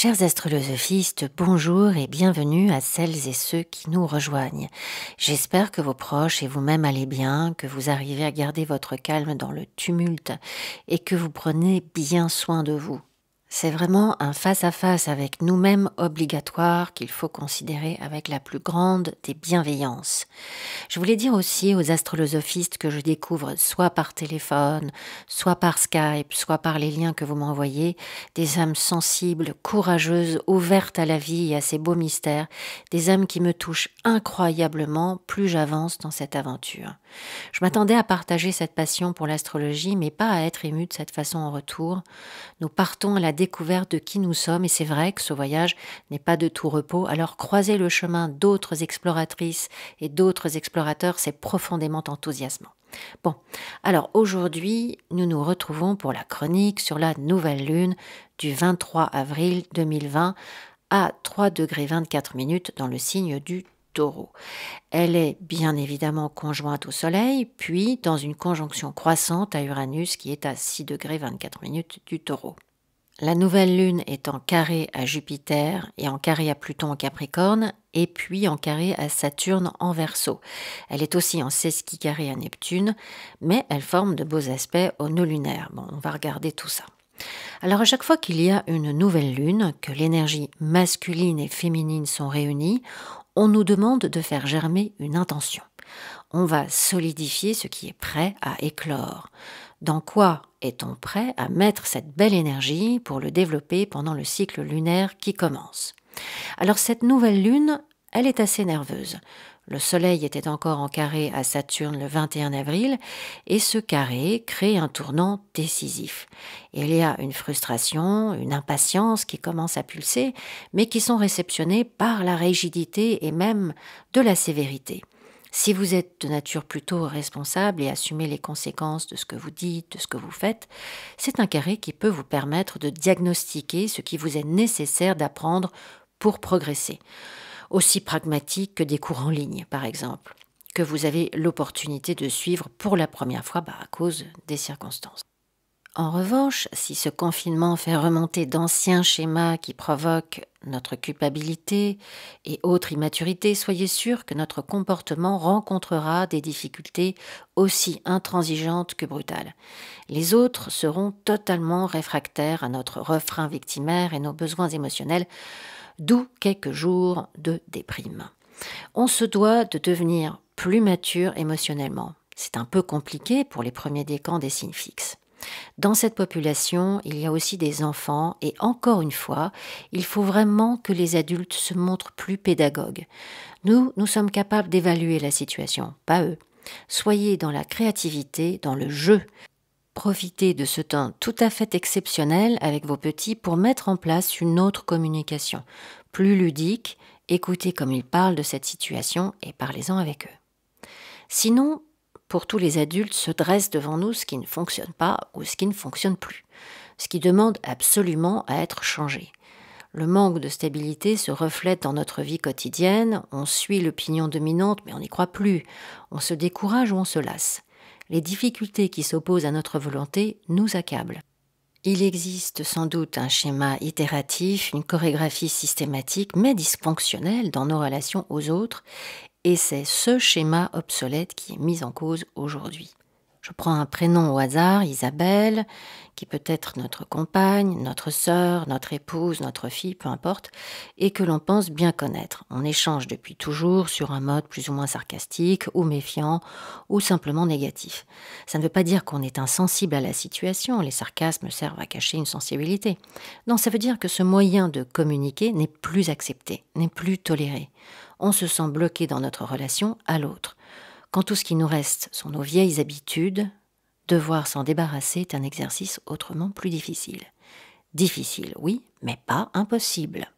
Chers astrolosophistes, bonjour et bienvenue à celles et ceux qui nous rejoignent. J'espère que vos proches et vous-même allez bien, que vous arrivez à garder votre calme dans le tumulte et que vous prenez bien soin de vous. C'est vraiment un face-à-face avec nous-mêmes obligatoire qu'il faut considérer avec la plus grande des bienveillances. Je voulais dire aussi aux astrolosophistes que je découvre soit par téléphone, soit par Skype, soit par les liens que vous m'envoyez, des âmes sensibles, courageuses, ouvertes à la vie et à ses beaux mystères, des âmes qui me touchent incroyablement plus j'avance dans cette aventure. Je m'attendais à partager cette passion pour l'astrologie, mais pas à être émue de cette façon en retour. Nous partons à la découverte de qui nous sommes et c'est vrai que ce voyage n'est pas de tout repos, alors croiser le chemin d'autres exploratrices et d'autres explorateurs, c'est profondément enthousiasmant. Bon, alors aujourd'hui, nous nous retrouvons pour la chronique sur la nouvelle lune du 23 avril 2020 à 3,24° dans le signe du Taureau. Elle est bien évidemment conjointe au Soleil, puis dans une conjonction croissante à Uranus qui est à 6,24° du Taureau. La nouvelle lune est en carré à Jupiter et en carré à Pluton en Capricorne et puis en carré à Saturne en Verseau. Elle est aussi en sesquicarré à Neptune, mais elle forme de beaux aspects au nœud lunaire. Bon, on va regarder tout ça. Alors à chaque fois qu'il y a une nouvelle lune, que l'énergie masculine et féminine sont réunies, on nous demande de faire germer une intention. On va solidifier ce qui est prêt à éclore. Dans quoi est-on prêt à mettre cette belle énergie pour le développer pendant le cycle lunaire qui commence? Alors cette nouvelle lune, elle est assez nerveuse. Le Soleil était encore en carré à Saturne le 21 avril et ce carré crée un tournant décisif. Il y a une frustration, une impatience qui commence à pulser, mais qui sont réceptionnées par la rigidité et même de la sévérité. Si vous êtes de nature plutôt responsable et assumez les conséquences de ce que vous dites, de ce que vous faites, c'est un carré qui peut vous permettre de diagnostiquer ce qui vous est nécessaire d'apprendre pour progresser. Aussi pragmatique que des cours en ligne, par exemple, que vous avez l'opportunité de suivre pour la première fois à cause des circonstances. En revanche, si ce confinement fait remonter d'anciens schémas qui provoquent notre culpabilité et autres immaturités, soyez sûr que notre comportement rencontrera des difficultés aussi intransigeantes que brutales. Les autres seront totalement réfractaires à notre refrain victimaire et nos besoins émotionnels, d'où quelques jours de déprime. On se doit de devenir plus mature émotionnellement. C'est un peu compliqué pour les premiers décans des signes fixes. Dans cette population, il y a aussi des enfants et encore une fois, il faut vraiment que les adultes se montrent plus pédagogues. Nous sommes capables d'évaluer la situation, pas eux. Soyez dans la créativité, dans le jeu. Profitez de ce temps tout à fait exceptionnel avec vos petits pour mettre en place une autre communication, plus ludique, écoutez comme ils parlent de cette situation et parlez-en avec eux. Sinon, pour tous les adultes, se dresse devant nous ce qui ne fonctionne pas ou ce qui ne fonctionne plus, ce qui demande absolument à être changé. Le manque de stabilité se reflète dans notre vie quotidienne, on suit l'opinion dominante mais on n'y croit plus, on se décourage ou on se lasse. Les difficultés qui s'opposent à notre volonté nous accablent. Il existe sans doute un schéma itératif, une chorégraphie systématique mais dysfonctionnelle dans nos relations aux autres, et c'est ce schéma obsolète qui est mis en cause aujourd'hui. Je prends un prénom au hasard, Isabelle, qui peut être notre compagne, notre sœur, notre épouse, notre fille, peu importe, et que l'on pense bien connaître. On échange depuis toujours sur un mode plus ou moins sarcastique, ou méfiant, ou simplement négatif. Ça ne veut pas dire qu'on est insensible à la situation, les sarcasmes servent à cacher une sensibilité. Non, ça veut dire que ce moyen de communiquer n'est plus accepté, n'est plus toléré. On se sent bloqué dans notre relation à l'autre. Quand tout ce qui nous reste sont nos vieilles habitudes, devoir s'en débarrasser est un exercice autrement plus difficile. Difficile, oui, mais pas impossible.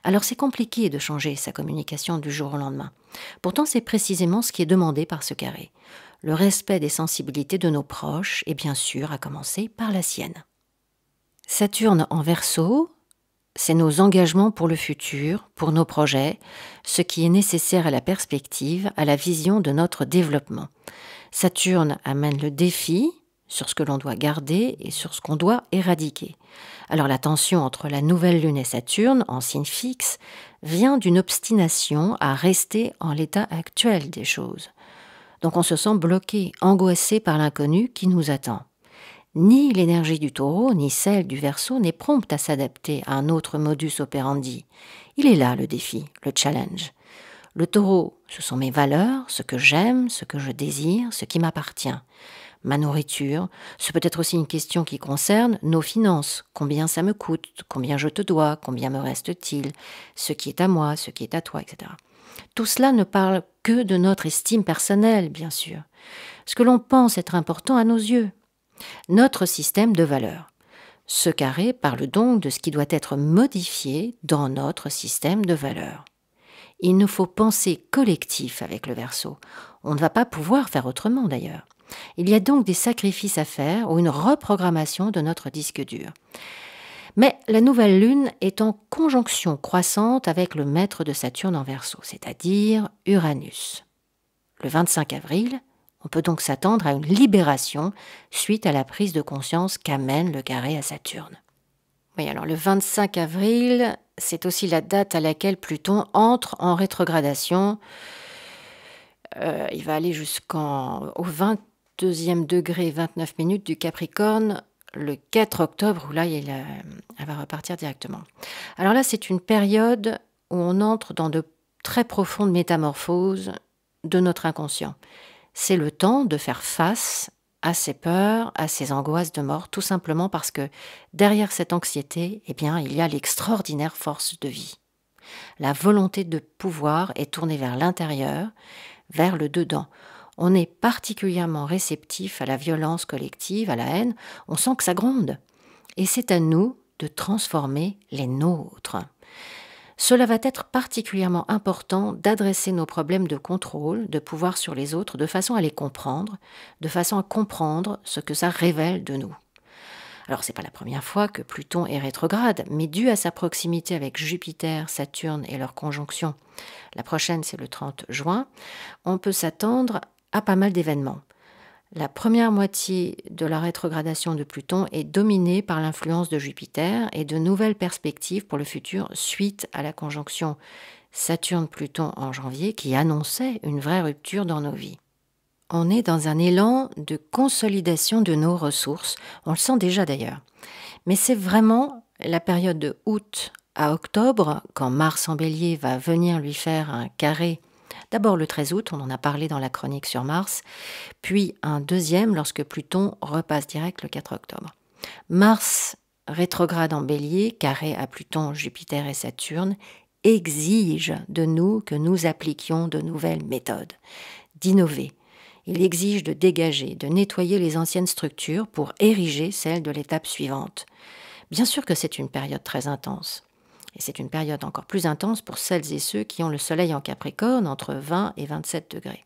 Alors c'est compliqué de changer sa communication du jour au lendemain. Pourtant c'est précisément ce qui est demandé par ce carré. Le respect des sensibilités de nos proches et bien sûr à commencer par la sienne. Saturne en Verseau, c'est nos engagements pour le futur, pour nos projets, ce qui est nécessaire à la perspective, à la vision de notre développement. Saturne amène le défi, sur ce que l'on doit garder et sur ce qu'on doit éradiquer. Alors la tension entre la nouvelle lune et Saturne, en signe fixe, vient d'une obstination à rester en l'état actuel des choses. Donc on se sent bloqué, angoissé par l'inconnu qui nous attend. Ni l'énergie du Taureau, ni celle du Verseau n'est prompte à s'adapter à un autre modus operandi. Il est là le défi, le challenge. Le Taureau, ce sont mes valeurs, ce que j'aime, ce que je désire, ce qui m'appartient. Ma nourriture, c'est peut-être aussi une question qui concerne nos finances. Combien ça me coûte, combien je te dois, combien me reste-t-il, ce qui est à moi, ce qui est à toi, etc. Tout cela ne parle que de notre estime personnelle, bien sûr. Ce que l'on pense être important à nos yeux. Notre système de valeurs. Ce carré parle donc de ce qui doit être modifié dans notre système de valeurs. Il nous faut penser collectif avec le Verseau. On ne va pas pouvoir faire autrement d'ailleurs. Il y a donc des sacrifices à faire ou une reprogrammation de notre disque dur. Mais la nouvelle lune est en conjonction croissante avec le maître de Saturne en Verseau, c'est-à-dire Uranus. Le 25 avril, on peut donc s'attendre à une libération suite à la prise de conscience qu'amène le carré à Saturne. Oui, alors le 25 avril, c'est aussi la date à laquelle Pluton entre en rétrogradation. Il va aller jusqu'au 22e degré 29 minutes du Capricorne le 4 octobre, où là, elle va repartir directement. Alors là, c'est une période où on entre dans de très profondes métamorphoses de notre inconscient. C'est le temps de faire face à ses peurs, à ses angoisses de mort, tout simplement parce que derrière cette anxiété, eh bien, il y a l'extraordinaire force de vie. La volonté de pouvoir est tournée vers l'intérieur, vers le dedans. On est particulièrement réceptif à la violence collective, à la haine, on sent que ça gronde. Et c'est à nous de transformer les nôtres. Cela va être particulièrement important d'adresser nos problèmes de contrôle, de pouvoir sur les autres, de façon à les comprendre, de façon à comprendre ce que ça révèle de nous. Alors, ce n'est pas la première fois que Pluton est rétrograde, mais dû à sa proximité avec Jupiter, Saturne et leur conjonction, la prochaine c'est le 30 juin, on peut s'attendre à pas mal d'événements. La première moitié de la rétrogradation de Pluton est dominée par l'influence de Jupiter et de nouvelles perspectives pour le futur suite à la conjonction Saturne-Pluton en janvier qui annonçait une vraie rupture dans nos vies. On est dans un élan de consolidation de nos ressources, on le sent déjà d'ailleurs. Mais c'est vraiment la période de août à octobre, quand Mars en Bélier va venir lui faire un carré. D'abord le 13 août, on en a parlé dans la chronique sur Mars, puis un deuxième lorsque Pluton repasse direct le 4 octobre. Mars rétrograde en Bélier, carré à Pluton, Jupiter et Saturne, exige de nous que nous appliquions de nouvelles méthodes, d'innover. Il exige de dégager, de nettoyer les anciennes structures pour ériger celles de l'étape suivante. Bien sûr que c'est une période très intense. Et c'est une période encore plus intense pour celles et ceux qui ont le soleil en Capricorne entre 20 et 27 degrés.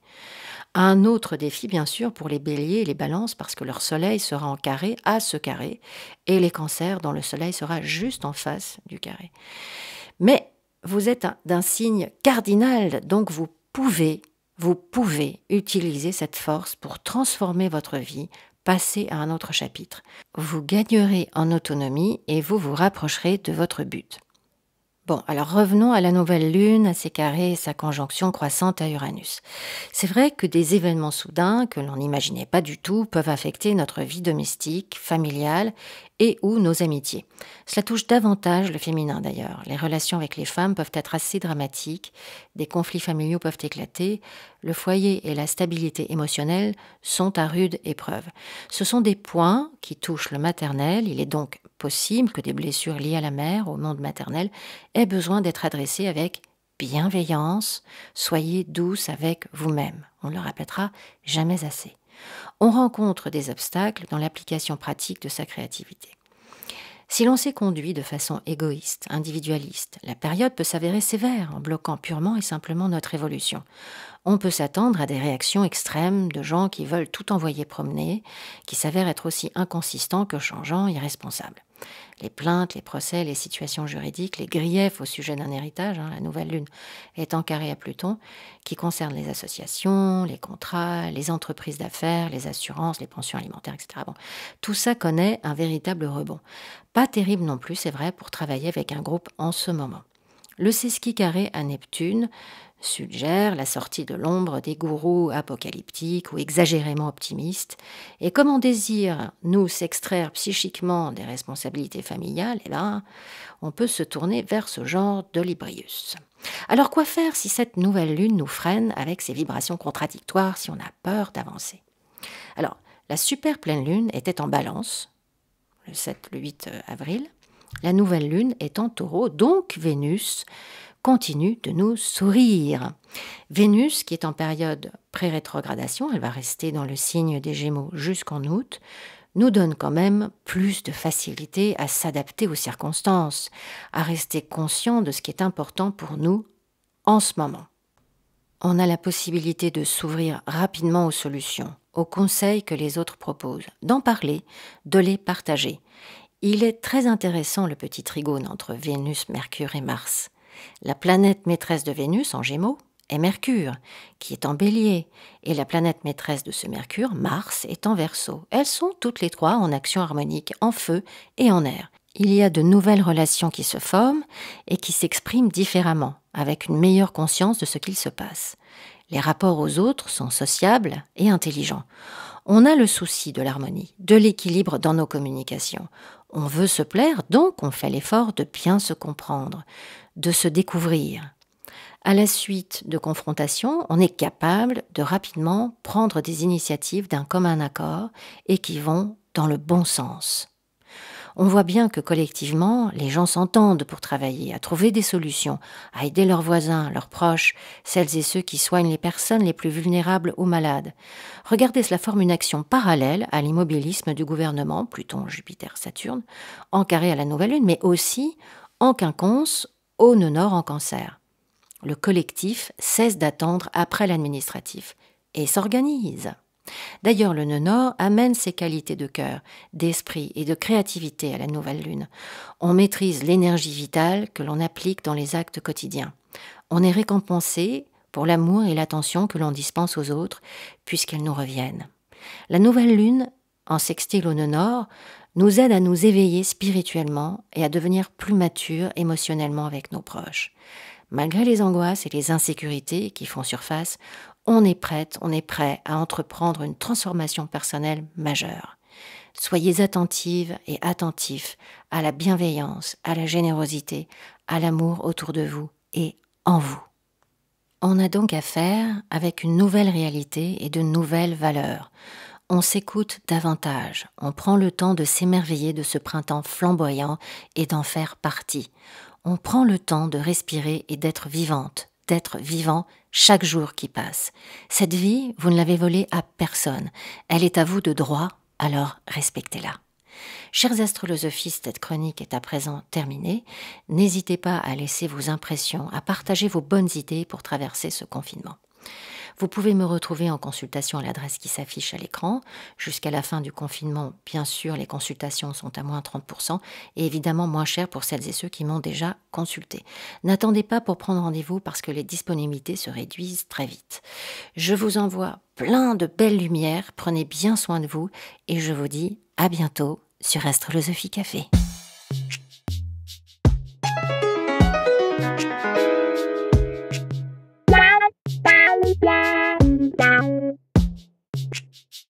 Un autre défi, bien sûr, pour les béliers et les balances, parce que leur soleil sera en carré à ce carré, et les cancers dont le soleil sera juste en face du carré. Mais vous êtes d'un signe cardinal, donc vous pouvez utiliser cette force pour transformer votre vie, passer à un autre chapitre. Vous gagnerez en autonomie et vous vous rapprocherez de votre but. Bon, alors revenons à la nouvelle lune, à ses carrés et sa conjonction croissante à Uranus. C'est vrai que des événements soudains que l'on n'imaginait pas du tout peuvent affecter notre vie domestique, familiale et ou nos amitiés. Cela touche davantage le féminin d'ailleurs. Les relations avec les femmes peuvent être assez dramatiques, des conflits familiaux peuvent éclater, le foyer et la stabilité émotionnelle sont à rude épreuve. Ce sont des points qui touchent le maternel, il est donc possible que des blessures liées à la mère, au monde maternel, aient besoin d'être adressées avec bienveillance, soyez douce avec vous-même. On le répétera jamais assez. On rencontre des obstacles dans l'application pratique de sa créativité. Si l'on s'est conduit de façon égoïste, individualiste, la période peut s'avérer sévère en bloquant purement et simplement notre évolution. On peut s'attendre à des réactions extrêmes de gens qui veulent tout envoyer promener, qui s'avèrent être aussi inconsistants que changeants, irresponsables. Les plaintes, les procès, les situations juridiques, les griefs au sujet d'un héritage, la nouvelle lune étant carrée à Pluton, qui concerne les associations, les contrats, les entreprises d'affaires, les assurances, les pensions alimentaires, etc. Bon, tout ça connaît un véritable rebond. Pas terrible non plus, c'est vrai, pour travailler avec un groupe en ce moment. Le sesqui carré à Neptune suggère la sortie de l'ombre des gourous apocalyptiques ou exagérément optimistes. Et comme on désire, nous, s'extraire psychiquement des responsabilités familiales, on peut se tourner vers ce genre de Librius. Alors quoi faire si cette nouvelle lune nous freine avec ses vibrations contradictoires, si on a peur d'avancer? Alors, la super pleine lune était en Balance, le 7, le 8 avril. La nouvelle lune est en Taureau, donc Vénus continue de nous sourire. Vénus, qui est en période pré-rétrogradation, elle va rester dans le signe des Gémeaux jusqu'en août, nous donne quand même plus de facilité à s'adapter aux circonstances, à rester conscient de ce qui est important pour nous en ce moment. On a la possibilité de s'ouvrir rapidement aux solutions, aux conseils que les autres proposent, d'en parler, de les partager. Il est très intéressant le petit trigone entre Vénus, Mercure et Mars. La planète maîtresse de Vénus, en Gémeaux, est Mercure, qui est en Bélier, et la planète maîtresse de ce Mercure, Mars, est en Verseau. Elles sont toutes les trois en action harmonique, en feu et en air. Il y a de nouvelles relations qui se forment et qui s'expriment différemment, avec une meilleure conscience de ce qu'il se passe. Les rapports aux autres sont sociables et intelligents. On a le souci de l'harmonie, de l'équilibre dans nos communications. On veut se plaire, donc on fait l'effort de bien se comprendre, de se découvrir. À la suite de confrontations, on est capable de rapidement prendre des initiatives d'un commun accord et qui vont dans le bon sens. On voit bien que collectivement, les gens s'entendent pour travailler, à trouver des solutions, à aider leurs voisins, leurs proches, celles et ceux qui soignent les personnes les plus vulnérables ou malades. Regardez, cela forme une action parallèle à l'immobilisme du gouvernement, Pluton, Jupiter, Saturne, en carré à la nouvelle lune, mais aussi en quinconce au nœud nord en Cancer. Le collectif cesse d'attendre après l'administratif et s'organise. D'ailleurs, le nœud nord amène ses qualités de cœur, d'esprit et de créativité à la nouvelle lune. On maîtrise l'énergie vitale que l'on applique dans les actes quotidiens. On est récompensé pour l'amour et l'attention que l'on dispense aux autres, puisqu'elles nous reviennent. La nouvelle lune, en sextile au nœud nord, nous aide à nous éveiller spirituellement et à devenir plus matures émotionnellement avec nos proches. Malgré les angoisses et les insécurités qui font surface, on est prêt à entreprendre une transformation personnelle majeure. Soyez attentives et attentifs à la bienveillance, à la générosité, à l'amour autour de vous et en vous. On a donc affaire avec une nouvelle réalité et de nouvelles valeurs. On s'écoute davantage, on prend le temps de s'émerveiller de ce printemps flamboyant et d'en faire partie. On prend le temps de respirer et d'être vivante, d'être vivant chaque jour qui passe. Cette vie, vous ne l'avez volée à personne. Elle est à vous de droit, alors respectez-la. Chers astrolosophistes, cette chronique est à présent terminée. N'hésitez pas à laisser vos impressions, à partager vos bonnes idées pour traverser ce confinement. Vous pouvez me retrouver en consultation à l'adresse qui s'affiche à l'écran. Jusqu'à la fin du confinement, bien sûr, les consultations sont à moins 30% et évidemment moins chères pour celles et ceux qui m'ont déjà consulté. N'attendez pas pour prendre rendez-vous parce que les disponibilités se réduisent très vite. Je vous envoie plein de belles lumières, prenez bien soin de vous et je vous dis à bientôt sur Astrolosophie Café. Yeah.